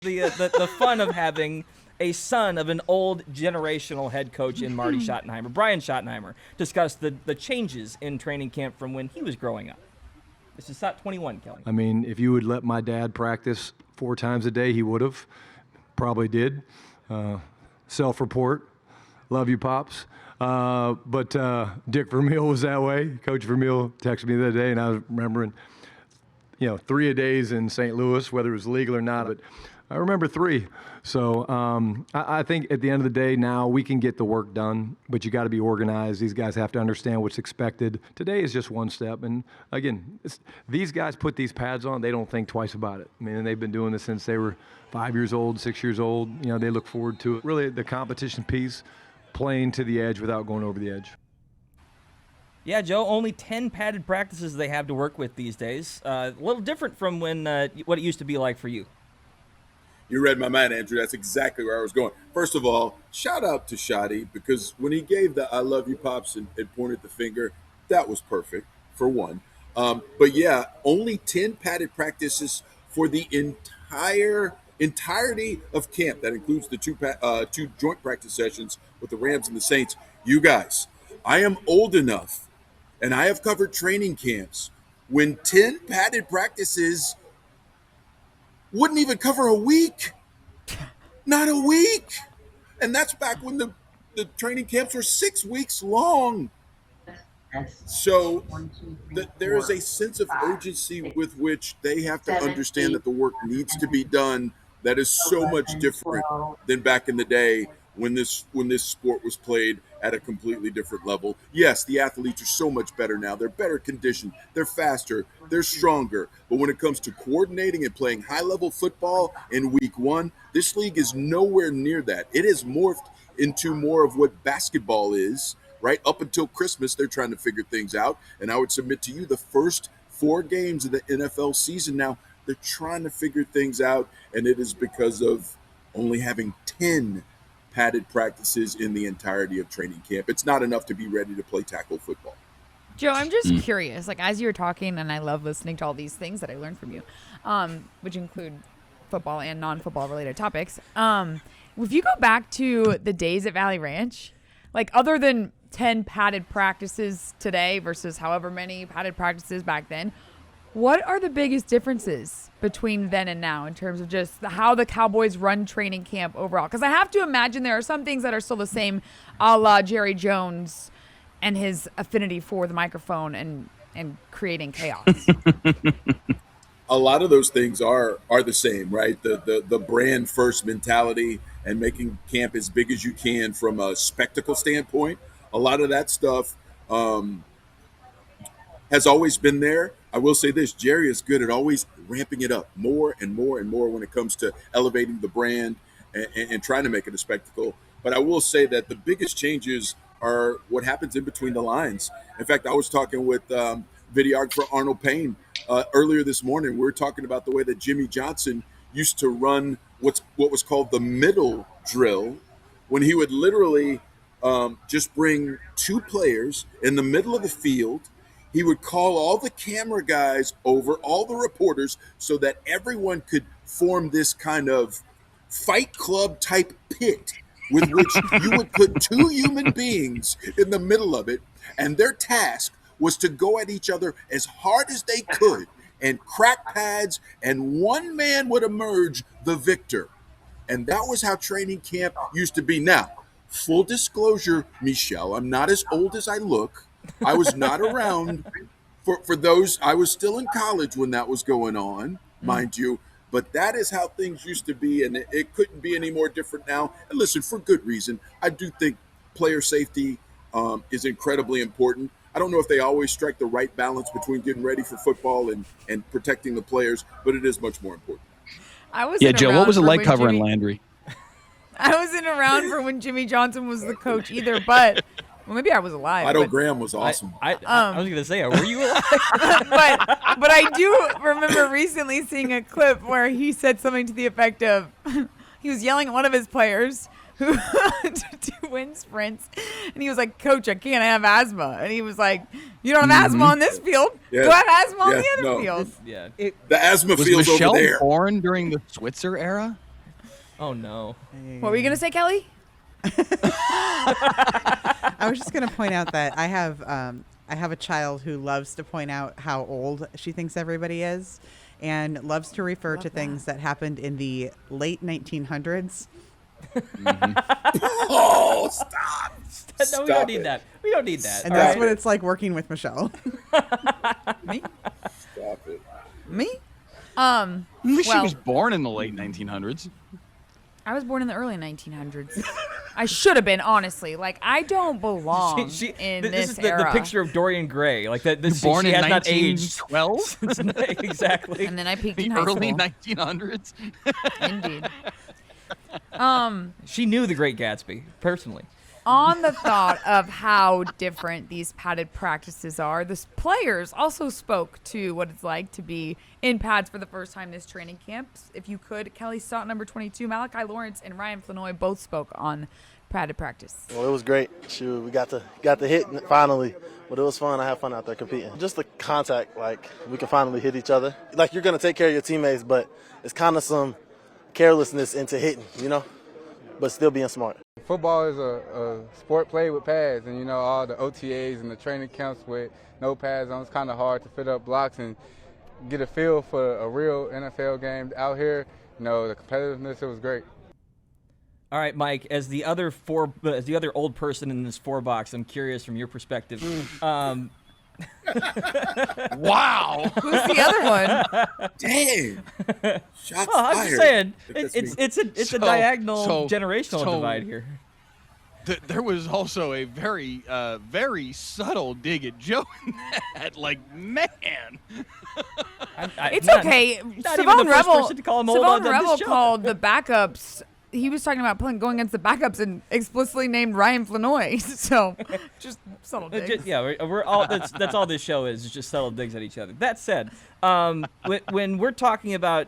The fun of having a son of an old generational head coach in Marty Schottenheimer. Brian Schottenheimer discussed the changes in training camp from when he was growing up. This is SOT 21, Kelly. I mean, if you would let my dad practice 4 times a day, he would have. Probably did. Self-report. Love you, Pops. But Dick Vermeil was that way. Coach Vermeil texted me the other day, and I was remembering, 3-a-days in St. Louis, whether it was legal or not. But I remember 3. So I think at the end of the day now we can get the work done, but you got to be organized. These guys have to understand what's expected. Today is just one step. And again, these guys put these pads on, they don't think twice about it. I mean, they've been doing this since they were 5 years old, 6 years old. They look forward to it. Really the competition piece, playing to the edge without going over the edge. Yeah, Joe, only 10 padded practices they have to work with these days. A little different from what it used to be like for you. You read my mind, Andrew. That's exactly where I was going. First of all, shout out to Shotty, because when he gave the I love you, Pops, and pointed the finger, that was perfect, for one. But yeah, only 10 padded practices for the entirety of camp. That includes the two joint practice sessions with the Rams and the Saints. You guys, I am old enough, and I have covered training camps when 10 padded practices wouldn't even cover a week. Not a week. And that's back when the training camps were 6 weeks long. So there is a sense of urgency with which they have to understand that the work needs to be done that is so much different than back in the day when this sport was played at a completely different level. Yes, the athletes are so much better now. They're better conditioned. They're faster. They're stronger. But when it comes to coordinating and playing high-level football in week 1, this league is nowhere near that. It has morphed into more of what basketball is, right? Up until Christmas, they're trying to figure things out. And I would submit to you the first 4 games of the NFL season now, they're trying to figure things out, and it is because of only having 10 padded practices in the entirety of training camp. It's not enough to be ready to play tackle football. Joe, I'm just curious, as you were talking, and I love listening to all these things that I learned from you, which include football and non-football related topics. If you go back to the days at Valley Ranch, other than 10 padded practices today versus however many padded practices back then, what are the biggest differences between then and now in terms of just how the Cowboys run training camp overall? Because I have to imagine there are some things that are still the same, a la Jerry Jones and his affinity for the microphone and creating chaos. A lot of those things are the same, right? The brand first mentality and making camp as big as you can from a spectacle standpoint. A lot of that stuff has always been there. I will say this, Jerry is good at always ramping it up more and more and more when it comes to elevating the brand and trying to make it a spectacle. But I will say that the biggest changes are what happens in between the lines. In fact, I was talking with videographer Arnold Payne earlier this morning. We were talking about the way that Jimmy Johnson used to run what was called the middle drill, when he would literally just bring 2 players in the middle of the field. He would call all the camera guys over, all the reporters, so that everyone could form this kind of Fight Club type pit with which you would put 2 human beings in the middle of it. And their task was to go at each other as hard as they could and crack pads, and one man would emerge the victor. And that was how training camp used to be. Now, full disclosure, Michelle, I'm not as old as I look. I was not around for those. I was still in college when that was going on, mind you. But that is how things used to be, and it couldn't be any more different now. And listen, for good reason. I do think player safety is incredibly important. I don't know if they always strike the right balance between getting ready for football and protecting the players, but it is much more important. Joe, what was it like covering Landry? I wasn't around for when Jimmy Johnson was the coach either, but well, maybe I was alive. Otto Graham was awesome. I was going to say, were you alive? but I do remember recently seeing a clip where he said something to the effect of, he was yelling at one of his players who to win sprints, and he was like, "Coach, I can't. I have asthma." And he was like, "You don't have asthma on this field. Yeah. Go have asthma on the other no. field." The asthma was field's Michelle over there. born during the Switzer era? Oh no. What were you gonna say, Kelly? I was just going to point out that I have a child who loves to point out how old she thinks everybody is, and loves to refer to things that happened in the late 1900s. Oh, stop. No, we don't need that. We don't need that. And All that's right. what it's like working with Michelle. Me? Stop it. Me? At least she Well- was born in the late 1900s. I was born in the early 1900s. I should have been, honestly. Like, I don't belong in this this is era. the picture of Dorian Gray. Like that. This, Born she in has not aged. 1912? Exactly. And then I peaked The in high early school. 1900s? Indeed. She knew The Great Gatsby personally. On the thought of how different these padded practices are, the players also spoke to what it's like to be in pads for the first time this training camp. If you could, Kelly Stott, number 22, Malachi Lawrence, and Ryan Flanoy both spoke on padded practice. Well, it was great. Shoot, we got to hit finally, but it was fun. I had fun out there competing. Just the contact, like we can finally hit each other. Like you're gonna take care of your teammates, but it's kind of some carelessness into hitting, but still being smart. Football is a sport played with pads, and all the OTAs and the training camps with no pads on. It's kind of hard to fit up blocks and get a feel for a real NFL game out here. The competitiveness, it was great. All right, Mike. As the other old person in this 4-box, I'm curious from your perspective. Wow. Who's the other one? Dang. Shots Well, I'm fired. just saying, If that's me. it's a diagonal generational divide here. There was also a very, very subtle dig at Joe in that. Like, man. It's okay. even Savon the first Revel, person to call him old Savon on this Revel show. called the backups. He was talking about going against the backups and explicitly named Ryan Flanoy. So, just subtle digs. We're all that's all this show is just subtle digs at each other. That said, when we're talking about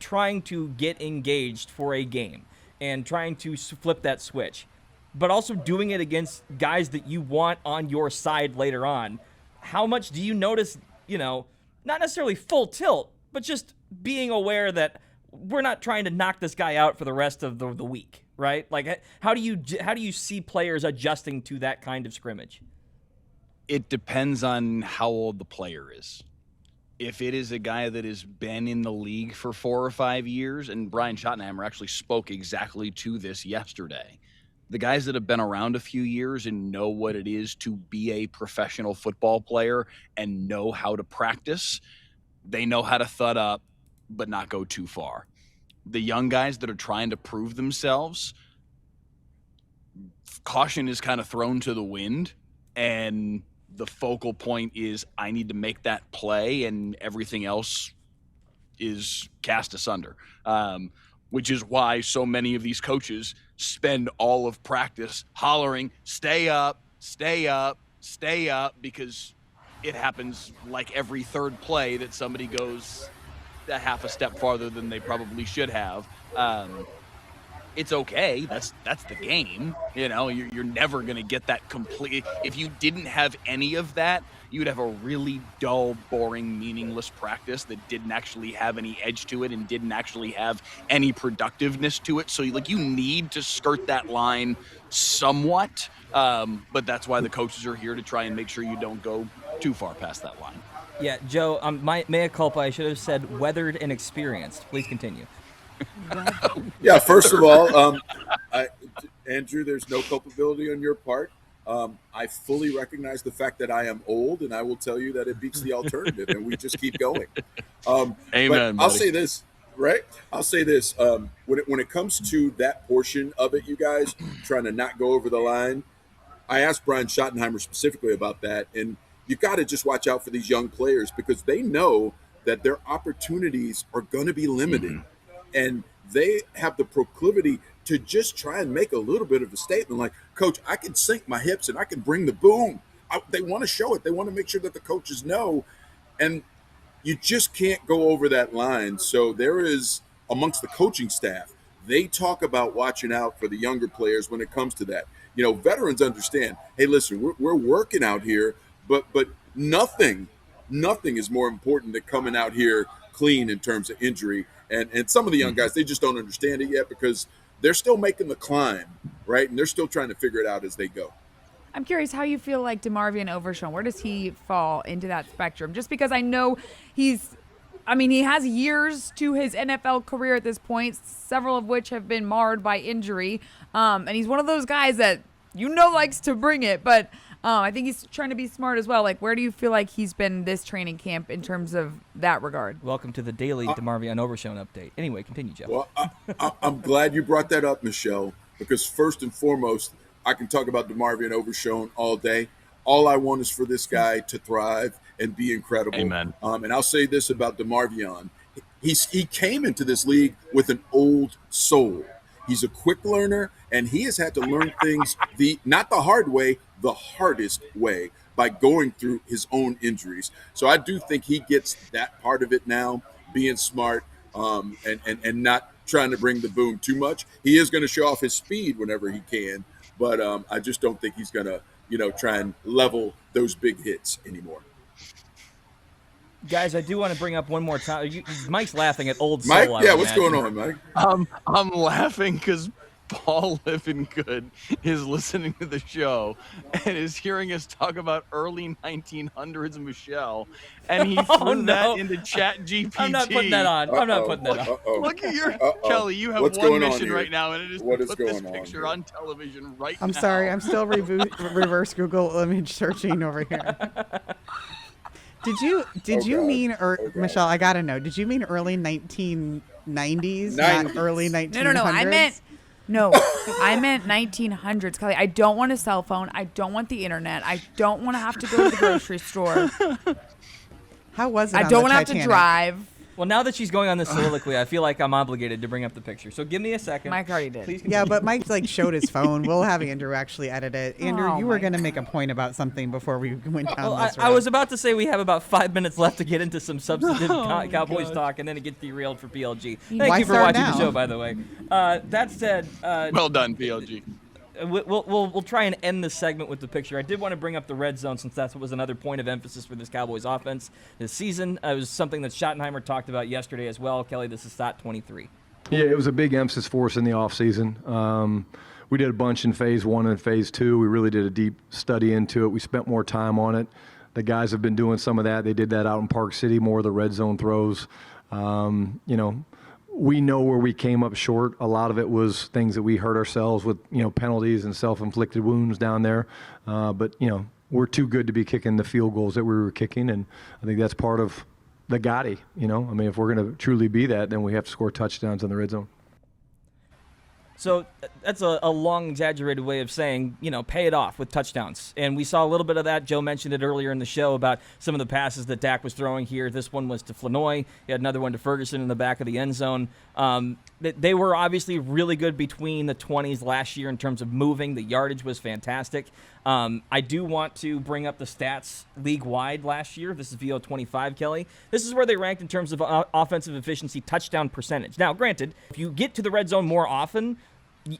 trying to get engaged for a game and trying to flip that switch, but also doing it against guys that you want on your side later on, how much do you notice, not necessarily full tilt, but just being aware that we're not trying to knock this guy out for the rest of the week, right? Like, how do you see players adjusting to that kind of scrimmage? It depends on how old the player is. If it is a guy that has been in the league for 4 or 5 years, and Brian Schottenheimer actually spoke exactly to this yesterday, the guys that have been around a few years and know what it is to be a professional football player and know how to practice, they know how to thud up but not go too far. The young guys that are trying to prove themselves, caution is kind of thrown to the wind, and the focal point is I need to make that play, and everything else is cast asunder, which is why so many of these coaches spend all of practice hollering, stay up, stay up, stay up, because it happens like every third play that somebody goes a half a step farther than they probably should have. It's okay. That's the game. You're never going to get that complete. If you didn't have any of that, you would have a really dull, boring, meaningless practice that didn't actually have any edge to it and didn't actually have any productiveness to it. So you need to skirt that line somewhat. But that's why the coaches are here, to try and make sure you don't go too far past that line. Yeah, Joe, my mea culpa, I should have said weathered and experienced. Please continue. Yeah, first of all, Andrew, there's no culpability on your part. I fully recognize the fact that I am old, and I will tell you that it beats the alternative, and we just keep going. Amen, I'll buddy. say this, right? I'll say this. When it comes to that portion of it, you guys, trying to not go over the line, I asked Brian Schottenheimer specifically about that, and you got to just watch out for these young players because they know that their opportunities are going to be limited. And they have the proclivity to just try and make a little bit of a statement like, Coach, I can sink my hips and I can bring the boom. They want to show it. They want to make sure that the coaches know. And you just can't go over that line. So there is, amongst the coaching staff, they talk about watching out for the younger players when it comes to that. Veterans understand, hey, listen, we're working out here, but nothing is more important than coming out here clean in terms of injury And some of the young guys, they just don't understand it yet because they're still making the climb, right? And they're still trying to figure it out as they go. I'm curious how you feel like DeMarvion Overshown. Where does he fall into that spectrum? Just because I know he has years to his NFL career at this point, several of which have been marred by injury. And he's one of those guys that likes to bring it, but I think he's trying to be smart as well. Like, where do you feel like he's been this training camp in terms of that regard? Welcome to the daily DeMarvion Overshown update. Anyway, continue, Jeff. Well, I'm glad you brought that up, Michelle, because first and foremost, I can talk about DeMarvion Overshown all day. All I want is for this guy to thrive and be incredible. Amen. And I'll say this about DeMarvion. He came into this league with an old soul. He's a quick learner, and he has had to learn things not the hard way, the hardest way, by going through his own injuries. So I do think he gets that part of it now, being smart and not trying to bring the boom too much. He is going to show off his speed whenever he can, but I just don't think he's going to, try and level those big hits anymore. Guys, I do want to bring up one more time. Mike's laughing at old Mike, soul. yeah, what's going on, Mike? I'm laughing because Paul Livingood is listening to the show and is hearing us talk about early 1900s Michelle, and he threw that into Chat GPT. I'm not putting that on. I'm not putting that on. Look at your Kelly. You have What's one going on mission here? right now, and it is What to is put this going on picture here? on television right now. I'm sorry, I'm still reverse Google image searching over here. Did you mean Michelle? I gotta know. Did you mean early 1990s, not early 1900s? No. I meant 1900s, Kelly. I don't want a cell phone. I don't want the internet. I don't want to have to go to the grocery store. How was it? I don't want to have to drive. Well, now that she's going on this soliloquy, I feel like I'm obligated to bring up the picture. So give me a second. Mike already did. Please Yeah, but Mike showed his phone. We'll have Andrew actually edit it. Andrew, Oh, you were Mike. going to make a point about something before we went down Well, this road. I was about to say we have about 5 minutes left to get into some substantive Cowboys talk, and then it gets derailed for PLG. Thank Why you for start watching now? the show, by the way. That said, Well done, PLG. we'll try and end this segment with the picture. I did want to bring up the red zone since that was another point of emphasis for this Cowboys offense this season. It was something that Schottenheimer talked about yesterday as well. Kelly, this is SOT 23. Yeah, it was a big emphasis for us in the offseason. We did a bunch in phase 1 and phase 2. We really did a deep study into it. We spent more time on it. The guys have been doing some of that. They did that out in Park City, more of the red zone throws. We know where we came up short. A lot of it was things that we hurt ourselves with, penalties and self-inflicted wounds down there. But we're too good to be kicking the field goals that we were kicking, and I think that's part of the Gotti. If we're going to truly be that, then we have to score touchdowns in the red zone. So that's a long, exaggerated way of saying, pay it off with touchdowns. And we saw a little bit of that. Joe mentioned it earlier in the show about some of the passes that Dak was throwing here. This one was to Flanoy. He had another one to Ferguson in the back of the end zone. They were obviously really good between the 20s last year in terms of moving. The yardage was fantastic. I do want to bring up the stats league-wide last year. This is VO25, Kelly. This is where they ranked in terms of offensive efficiency touchdown percentage. Now, granted, if you get to the red zone more often,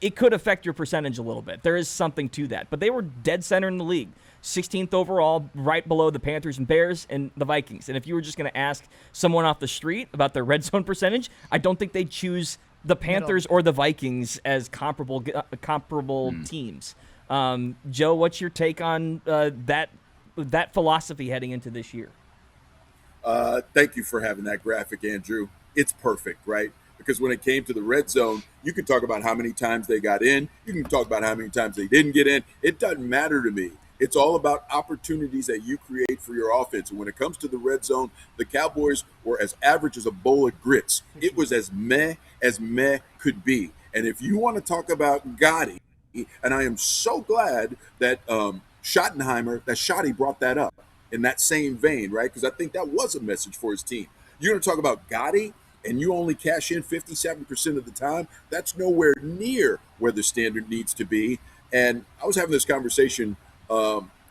it could affect your percentage a little bit. There is something to that. But they were dead center in the league. 16th overall, right below the Panthers and Bears and the Vikings. And if you were just going to ask someone off the street about their red zone percentage, I don't think they'd choose the Panthers or the Vikings as comparable teams. Joe, what's your take on that philosophy heading into this year? Thank you for having that graphic, Andrew. It's perfect, right? Because when it came to the red zone, you can talk about how many times they got in. You can talk about how many times they didn't get in. It doesn't matter to me. It's all about opportunities that you create for your offense. And when it comes to the red zone, the Cowboys were as average as a bowl of grits. It was as meh could be. And if you want to talk about Gotti, and I am so glad that Schotty brought that up in that same vein, right? Because I think that was a message for his team. You're going to talk about Gotti, and you only cash in 57% of the time, that's nowhere near where the standard needs to be. And I was having this conversation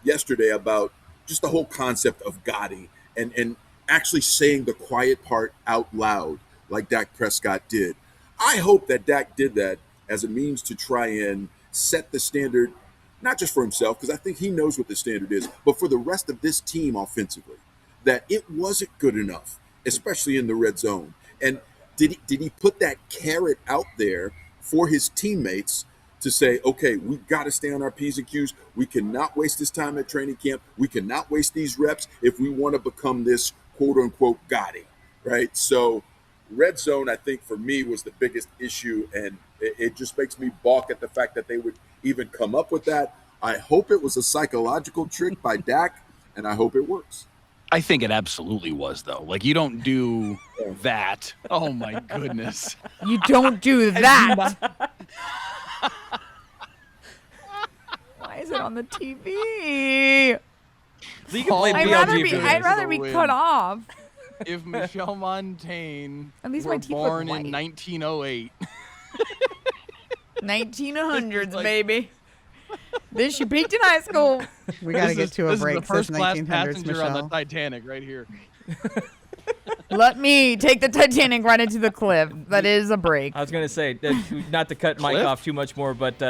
yesterday about just the whole concept of Gotti and actually saying the quiet part out loud like Dak Prescott did. I hope that Dak did that as a means to try and set the standard, not just for himself, because I think he knows what the standard is, but for the rest of this team offensively, that it wasn't good enough, especially in the red zone. And did he put that carrot out there for his teammates to say, okay, we've got to stay on our P's and Q's. We cannot waste this time at training camp. We cannot waste these reps if we want to become this quote unquote Gotti, right? So red zone, I think for me was the biggest issue, and it just makes me balk at the fact that they would even come up with that. I hope it was a psychological trick by Dak, and I hope it works. I think it absolutely was, though. Like, you don't do that. Oh, my goodness. You don't do that. Why is it on the TV? So you can blame I'd BLG for I'd this. rather be cut off. If Michelle Montaigne At least were my teeth look born white. in 1908, 1900s, like- baby. Then she peaked in high school. We got to get to a this break. is the first Says class 1900s, passenger on the Michelle. Titanic right here. Let me take the Titanic right into the cliff. That is a break. I was going to say, not to cut Mike Cliff? off too much more, but